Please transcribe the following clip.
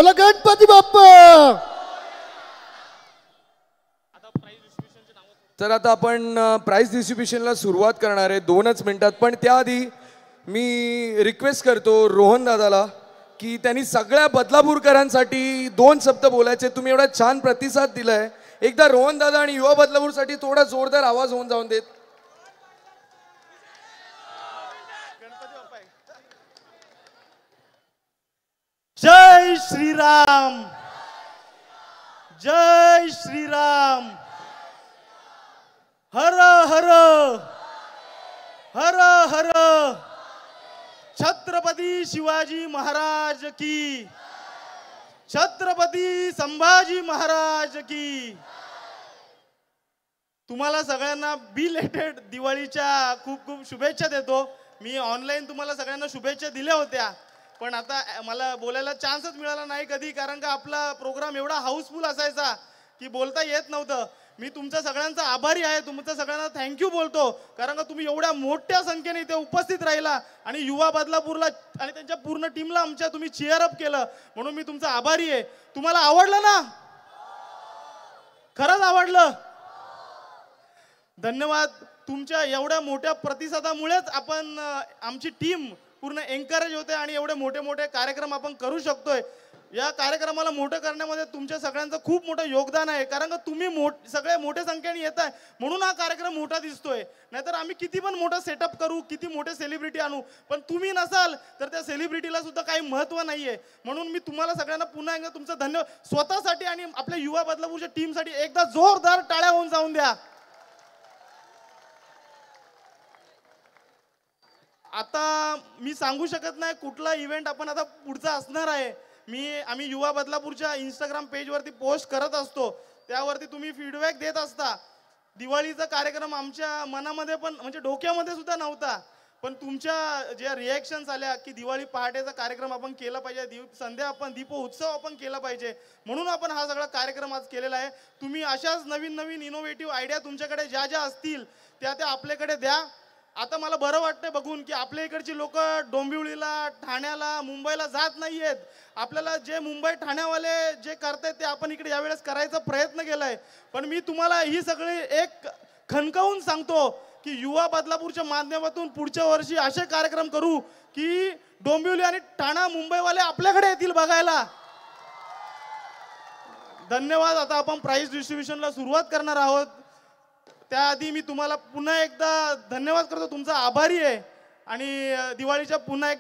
बोला गणपती बाप्पा। तर आता आपण प्राइस डिस्ट्रीब्युशनला सुरुवात करणार आहे 2च मिनिटात, पण त्याआधी मी रिक्वेस्ट करतो रोहन दादाला की त्यांनी सगळ्या बदलापूरकरांसाठी 2 शब्द बोलायचे। तुम्ही एवढा छान प्रतिसाद दिलाय, एकदा रोहन दादा आणि युवा बदलापूरसाठी थोडा जोरदार आवाज होऊन जाऊन देत। जय श्रीराम, जय श्रीराम, हर हर हर हर, छत्रपती शिवाजी महाराज की, छत्रपती संभाजी महाराज की। तुम्हाला सगळ्यांना बिलेटेड दिवाळीच्या खूप खूप शुभेच्छा देतो। मी ऑनलाईन तुम्हाला सगळ्यांना शुभेच्छा दिल्या होत्या, पण आता मला बोलायला चान्सच मिळाला नाही कधी, कारण का आपला प्रोग्राम एवढा हाऊसफुल असायचा की बोलता येत नव्हतं। मी तुमच्या सगळ्यांचा आभारी आहे, तुमच्या सगळ्यांना थँक्यू बोलतो, कारण का तुम्ही एवढ्या मोठ्या संख्येने इथे उपस्थित राहिला आणि युवा बदलापूरला आणि त्यांच्या पूर्ण टीमला आमच्या तुम्ही चीअर अप केलं, म्हणून मी तुमचा आभारी आहे। तुम्हाला आवडलं ना? खरंच आवडलं? धन्यवाद। तुमच्या एवढ्या मोठ्या प्रतिसादामुळेच आपण आमची टीम पूर्ण एन्करेज होते आणि एवढे मोठे मोठे कार्यक्रम आपण करू शकतोय। या कार्यक्रमाला मोठं करण्यामध्ये तुमच्या सगळ्यांचं खूप मोठं योगदान आहे, कारण का तुम्ही सगळे मोठ्या संख्येने येत आहे म्हणून हा कार्यक्रम मोठा दिसतोय। नाहीतर आम्ही किती पण मोठा सेटअप करू, किती मोठे सेलिब्रिटी आणू, पण तुम्ही नसाल तर त्या सेलिब्रिटीला सुद्धा काही महत्त्व नाहीये। म्हणून मी तुम्हाला सगळ्यांना पुन्हा एकदा तुमचं धन्यवाद स्वतःसाठी आणि आपल्या युवा बदलापूरच्या टीमसाठी एकदा जोरदार टाळ्या होऊन जाऊन द्या। आता मी सांगू शकत नाही कुठला इव्हेंट आपण आता पुढचा असणार आहे। आम्ही युवा बदलापूरच्या इंस्टाग्राम पेजवरती पोस्ट करत असतो, त्यावरती तुम्ही फीडबॅक देत असता। दिवाळीचा कार्यक्रम आमच्या मनामध्ये पण म्हणजे डोक्यामध्ये सुद्धा नव्हता, पण तुमच्या ज्या रिॲक्शन्स आल्या की दिवाळी पहाटेचा कार्यक्रम आपण केला पाहिजे, संध्या आपण दीपोत्सव आपण केला पाहिजे, म्हणून आपण हा सगळा कार्यक्रम आज केलेला आहे। तुम्ही अशाच नवीन नवीन इनोव्हेटिव्ह आयडिया तुमच्याकडे ज्या ज्या असतील त्या त्या आपल्याकडे द्या। आता मला बरं वाटतंय बघून की आपल्या इकडची लोक डोंबिवलीला, ठाण्याला, मुंबईला जात नाहीयेत। आपल्याला जे मुंबई ठाण्यावाले जे करतायत ते आपण इकडे यावेळेस करायचा प्रयत्न केलाय, पण मी तुम्हाला ही सगळी एक खणकावून सांगतो की युवा बदलापूरच्या माध्यमातून पुढच्या वर्षी असे कार्यक्रम करू की डोंबिवली आणि ठाणा मुंबईवाले आपल्याकडे येतील बघायला। धन्यवाद। आता आपण प्राइस डिस्ट्रीब्युशनला सुरुवात करणार आहोत, त्याआधी मी तुम्हाला पुन्हा एकदा धन्यवाद करतो, तुमचा आभारी आहे आणि दिवाळीच्या पुन्हा एक